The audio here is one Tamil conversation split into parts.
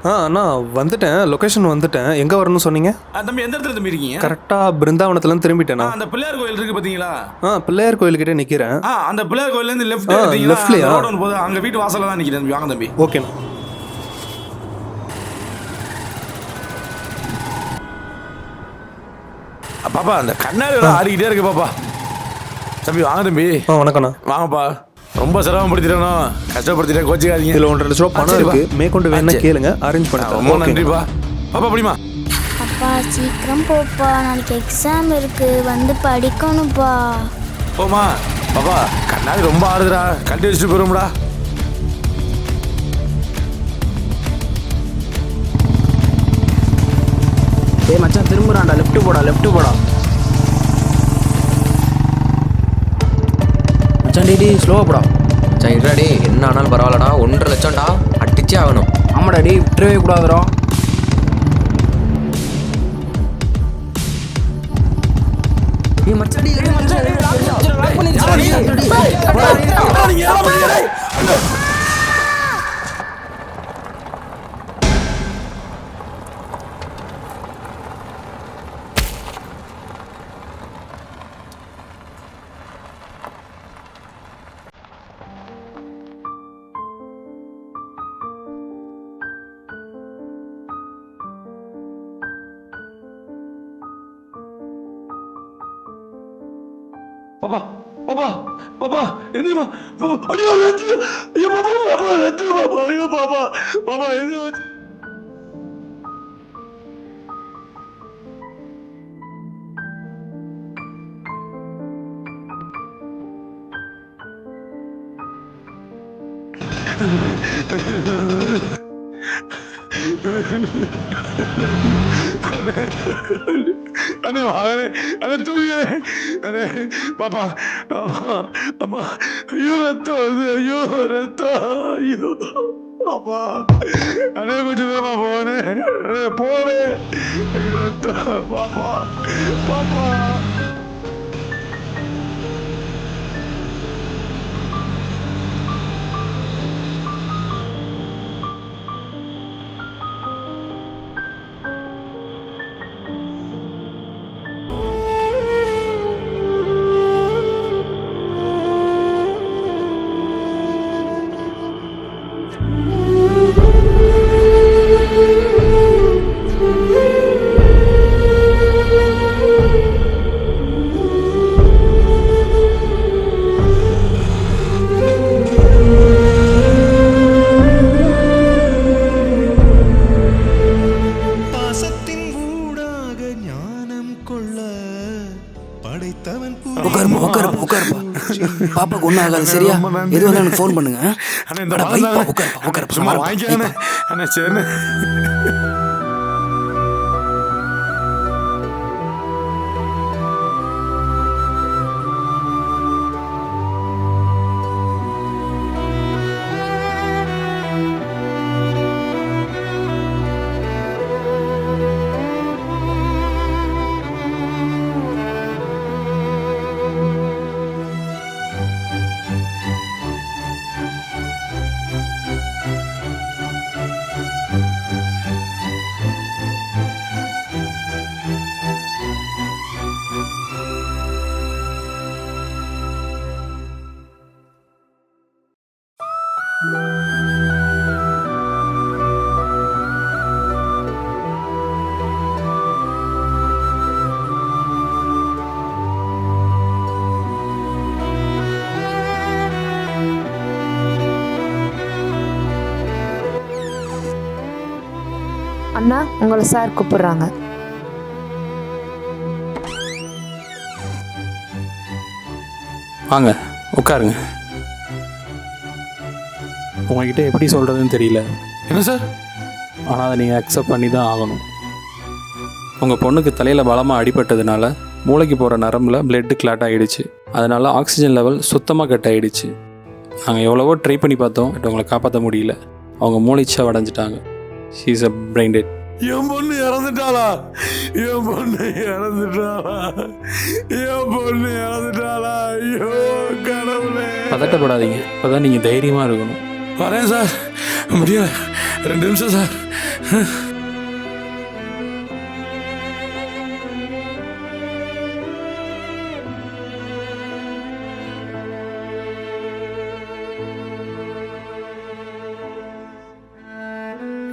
அண்ணா வந்துட்டேன், லொக்கேஷன் வந்துட்டேன். எங்கே வரணும்னு சொன்னீங்க? தம்பி எந்த இடத்துல தம்பி இருக்கீங்க? கரெக்டாக பிருந்தாவனத்துலேருந்து திரும்பிட்டேண்ணா. அந்த பிள்ளையார் கோயில் இருக்கு பார்த்தீங்களா? பிள்ளையார் கோயில்கிட்ட நிற்கிறேன். அந்த பிள்ளையார் கோயிலேருந்து லெஃப்ட்லையா? ரோடு ஒன்று போது அங்கே வீட்டு வாசலில் தான் நிற்கிறேன் தம்பி. வாங்க தம்பி. ஓகேண்ணா. பாப்பா அந்த கண்ணாடி ஆடிக்கிட்டே இருக்கு பாப்பா. தம்பி வாங்க தம்பி. வணக்கண்ணா. வாங்கப்பா. ரொம்ப சிரமப்படுத்திட்டேனோ, கஷ்டப்படுத்திட்டேன், கோச்சிக்காதீங்க. இதில் 1.5 லட்ச ரூபா பணம் இருக்கு, மேற்கொண்டு வேணா கேளுங்க, அரேஞ்ச் பண்ணுறேன். ரொம்ப நன்றிப்பா. பாப்பா படிமா. அப்பா சீக்கிரம் போப்பா, நாளைக்கு எக்ஸாம் இருக்கு, வந்து படிக்கணும்ப்பா. போமா. பாப்பா கண்ணாடி ரொம்ப ஆடுதுடா, கட்டி வச்சுட்டு போயிரும்டா. ஏய் மச்சான் திரும்புறான்டா, லெஃப்ட் போடா, லெஃப்ட் போடா. மச்சான் டேடி ஸ்லோவா போடா. மச்சான் இருடா என்ன ஆனாலும் பரவாயில்லடா, 1.5 லட்சம்டா, அடிச்சே ஆகணும். ஆமாடா டேய், விட்டுறவே கூடாதுடா. ஏய் மச்சான் டேய், லாக் பண்ணிடுடா. பாப்பா பாப்பா பாப்பா எதுமா? ஐயோ ஐயோ பாப்பா பாப்பா பாப்பா ஐயோ பாப்பா பாப்பா எது? அண்ணே வாங்கண்ணே, அண்ணே தூங்க அண்ணே. பாப்பா அம்மா, ஐயோ ரத்தம் வருது, ஐயோ ரத்தம், ஐயோ அப்பா. அண்ணே கொஞ்சம் வேமா போனேன், போனேன், ரத்தம் பாப்பா பாப்பா. பாப்பாக்கு ஒன்றும் ஆகாது சரியா? எது வந்து எனக்கு ஃபோன் பண்ணுங்க. சும்மா வாங்கிக்கண்ணே. அண்ணே சரிண்ணே. அண்ணா உங்களை சார் கூப்பிடுறாங்க. வாங்க உட்காருங்க. உங்ககிட்ட எப்படி சொல்கிறதுன்னு தெரியல. என்ன சார்? ஆனால் அதை நீங்கள் அக்செப்ட் பண்ணி தான் ஆகணும். உங்கள் பொண்ணுக்கு தலையில் பலமாக அடிபட்டதுனால மூளைக்கு போகிற நரம்பில் பிளட்டு கிளாட் ஆகிடுச்சு. அதனால் ஆக்சிஜன் லெவல் சுத்தமாக கட் ஆகிடுச்சு. நாங்கள் எவ்வளவோ ட்ரை பண்ணி பார்த்தோம், பட் உங்களை காப்பாற்ற முடியல. அவங்க மூளைச்சா அடைஞ்சிட்டாங்க. She is a brain dead. என் பொண்ணு இறந்துட்டாளா? என் பொண்ணு இறந்துட்டாளா? என் பொண்ணு இறந்துட்டாளா? ஐயோ கடவுளே. பதட்டப்படாதீங்க, இப்போ தான் நீங்கள் தைரியமாக இருக்கணும். வரேன் சார், முடியல, 2 நிமிஷம் சார்.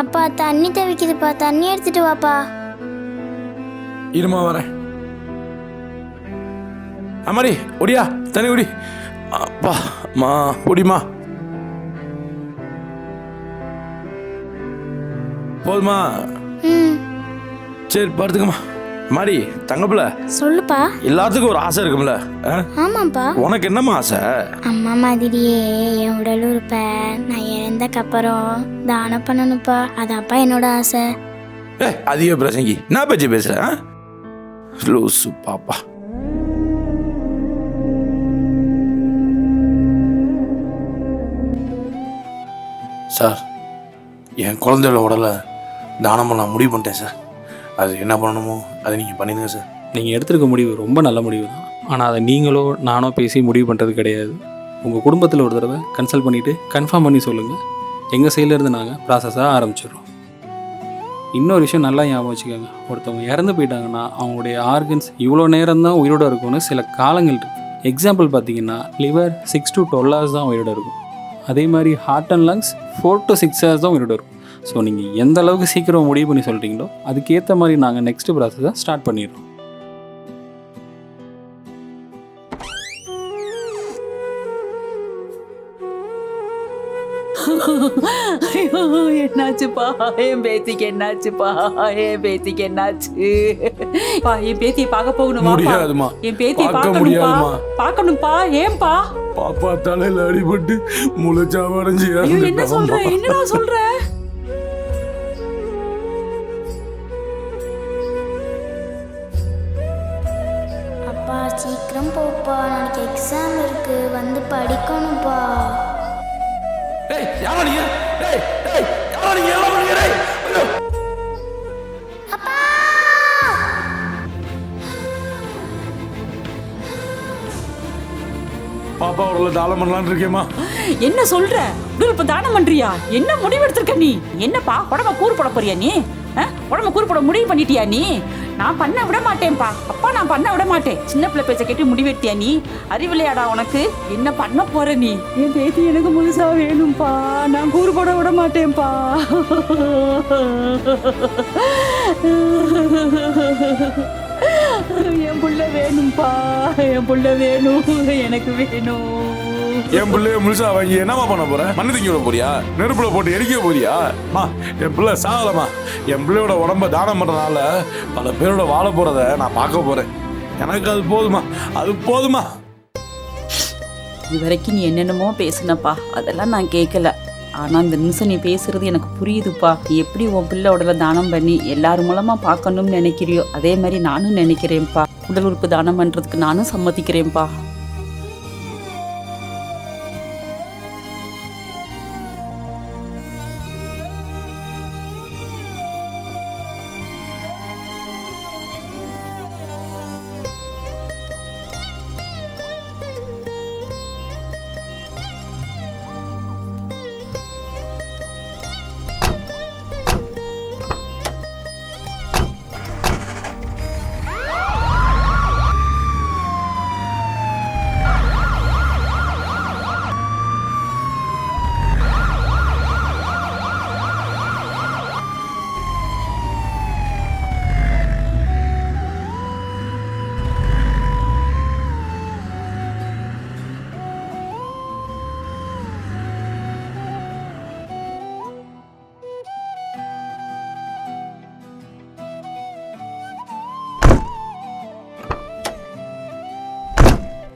அப்பா தண்ணி தவிக்குதுப்பா, தண்ணி எடுத்துட்டு வாப்பா. இருமா வரேன். அம்மாடி ஒடியா தண்ணி குடி. அப்பா மா குடிமா. போதுமா? ம் சரி படுத்துக்கம்மா. மாடி தங்கப்பிள்ள, சொல்லுப்பா. எல்லாத்துக்கும் ஒரு ஆசை இருக்கும்ல? ஆமாப்பா. உனக்கு என்னம்மா ஆசை? அம்மா மாதிரியே என் உடல் உறுப்பை நான் இறந்தக்கப்புறம் தானம் பண்ணணும்ப்பா. அதான்ப்பா என்னோட ஆசை. அதிக பிரசங்கி என்ன பேச்சு பேசுற? லூசு பாப்பா. சார், என் குழந்தையோட உடலை தானம் பண்ண முடிவு பண்ணிட்டேன் சார். அது என்ன பண்ணணுமோ அதை நீங்கள் பண்ணிடுங்க சார். நீங்கள் எடுத்திருக்க முடிவு ரொம்ப நல்ல முடிவு தான். ஆனால் அதை நீங்களோ நானோ பேசி முடிவு பண்ணுறது கிடையாது. உங்கள் குடும்பத்தில் ஒரு தடவை கன்சல்ட் பண்ணிவிட்டு கன்ஃபார்ம் பண்ணி சொல்லுங்கள். எங்கள் சைட்லேருந்து நாங்கள் ப்ராசஸாக ஆரம்பிச்சிடுறோம். இன்னொரு விஷயம் நல்லா ஞாபகம் வச்சுக்கோங்க. ஒருத்தவங்க இறந்து போயிட்டாங்கன்னா அவங்களுடைய ஆர்கன்ஸ் இவ்வளோ நேரம் தான் உயிரோடு இருக்கும்னு சில காலங்கள் இருக்குது. எக்ஸாம்பிள் பார்த்தீங்கன்னா லிவர் 6 to 12 hours தான் உயிரோடு இருக்கும். அதே மாதிரி heart and lungs 4 to 6 hours தான் உயிரோடு இருக்கும். ஸோ நீங்கள் எந்த அளவுக்கு சீக்கிரம் முடிவு பண்ணி சொல்கிறீங்களோ அதுக்கேற்ற மாதிரி நாங்கள் நெக்ஸ்ட்டு ப்ராசஸை ஸ்டார்ட் பண்ணிடுறோம். என்னாச்சுப்பா? என் பேத்திக்கு என்னாச்சுப்பா? என் பேத்திக்கு என்னாச்சு? என் பேத்தியை பார்க்க போகணுமா? முடியாதுமா. என் பேத்தியை பார்க்க முடியாதுமா. பார்க்கணும்ப்பா. ஏன்பா? பாப்பா தலையில அடிபட்டு முளைச்சாவடைஞ்சு என்ன சொல்ற? என்னடா சொல்ற? அப்பா சீக்கிரம் போப்பா, நாளைக்கு எக்ஸாம் இருக்கு, வந்து படிக்கணும்ப்பா. யாரா நீங்க? யாரா நீங்க? யாரா பண்ணீங்க? அப்பா பாப்பா உடல தானம் பண்ணலான்னு இருக்கேம்மா. என்ன சொல்ற? இப்ப தானம் பண்றியா? என்ன முடிவு எடுத்திருக்க நீ? என்னப்பா உடம்ப கூறு போட போறியா நீ? உடம்ப கூறு போட முடிவு பண்ணிட்டியா நீ? நான் பண்ண விட மாட்டேன்ப்பா. அப்பா நான் பண்ண விட மாட்டேன். சின்ன பிள்ளை பேச்ச கேட்டு முடிவெட்டியா நீ? அறிவில்லையாடா உனக்கு? என்ன பண்ண போற நீ? என் பேத்தி எனக்கு முழுசா வேணும்பா. நான் கூறு போட விட மாட்டேன்ப்பா. என் புள்ள வேணும்பா. என் புள்ள வேணும். எனக்கு வேணும். என் பிள்ளைய முழுசா வாங்கி என்னமா பண்ண போற? மண்ணு திங்க விட போறியா? நெருப்புல போட்டு எரிக்க போறியா? என் பிள்ளை சாகலமா. என் பிள்ளையோட உடம்ப தானம் பண்றதுனால பல பேரோட வாழ போறத நான் பார்க்க போறேன். எனக்கு அது போதுமா, அது போதுமா. இது வரைக்கும் நீ என்னென்னமோ பேசுனப்பா, அதெல்லாம் நான் கேட்கல. ஆனால் இந்த நிமிஷம் நீ பேசுறது எனக்கு புரியுதுப்பா. நீ எப்படி உன் பிள்ளை உடலை தானம் பண்ணி எல்லாரும் மூலமா பார்க்கணும்னு நினைக்கிறியோ அதே மாதிரி நானும் நினைக்கிறேன்ப்பா. உடல் உறுப்பு தானம் பண்றதுக்கு நானும் சம்மதிக்கிறேன்ப்பா.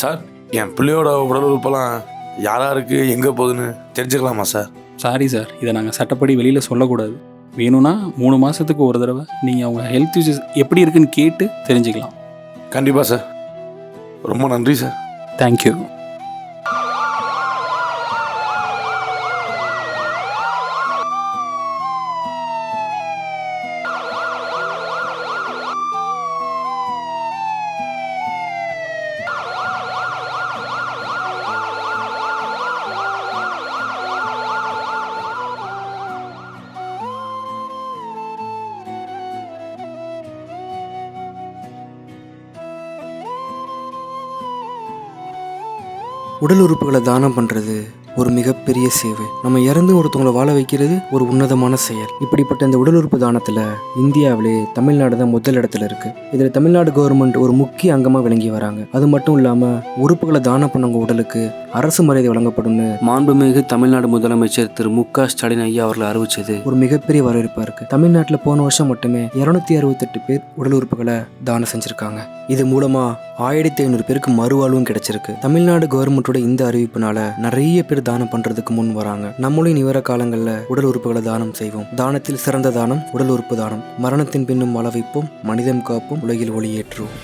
சார், என் பிள்ளையோட உடல் உறுப்பெல்லாம் யாராருக்கு எங்கே போகுதுன்னு தெரிஞ்சுக்கலாமா சார்? சாரி சார், இதை நாங்கள் சட்டப்படி வெளியில் சொல்லக்கூடாது. வேணும்னா 3 மாதத்துக்கு ஒரு தடவை நீங்கள் அவங்க ஹெல்த் இஷ்யூஸ் எப்படி இருக்குன்னு கேட்டு தெரிஞ்சுக்கலாம். கண்டிப்பாக சார். ரொம்ப நன்றி சார். தேங்க்யூ. உடல் உறுப்புகளை தானம் பண்ணுறது ஒரு மிகப்பெரிய சேவை. நம்ம இறந்து ஒருத்தவங்களை வாழ வைக்கிறது ஒரு உன்னதமான செயல். இப்படிப்பட்ட இந்த உடல் உறுப்பு தானத்தில் இந்தியாவிலே தமிழ்நாடு தான் முதல் இடத்துல இருக்கு. இதில் தமிழ்நாடு கவர்மெண்ட் ஒரு முக்கிய அங்கமாக விளங்கி வராங்க. அது மட்டும் இல்லாமல் உறுப்புகளை தானம் பண்ணவங்க உடலுக்கு அரசு மரியாதை வழங்கப்படும்னு மாண்புமிகு தமிழ்நாடு முதலமைச்சர் திரு மு.க. ஸ்டாலின் ஐயா அவர்கள் அறிவிச்சது ஒரு மிகப்பெரிய வரவேற்பா இருக்கு. தமிழ்நாட்டில் போன வருஷம் மட்டுமே 268 பேர் உடல் உறுப்புகளை தானம் செஞ்சிருக்காங்க. இது மூலமா 1500 பேருக்கு மறுவாழ்வும் கிடைச்சிருக்கு. தமிழ்நாடு கவர்மெண்டோட இந்த அறிவிப்புனால நிறைய பேர் தானம் பண்றதுக்கு முன் வராங்க. நம்மளும் நிவர காலங்களில் உடல் உறுப்புகளை தானம் செய்வோம். தானத்தில் சிறந்த தானம் உடல் உறுப்பு தானம். மரணத்தின் பின்னும் வாழ வைப்போம், மனிதம் காப்போம், உலகில் ஒளியேற்றுவோம்.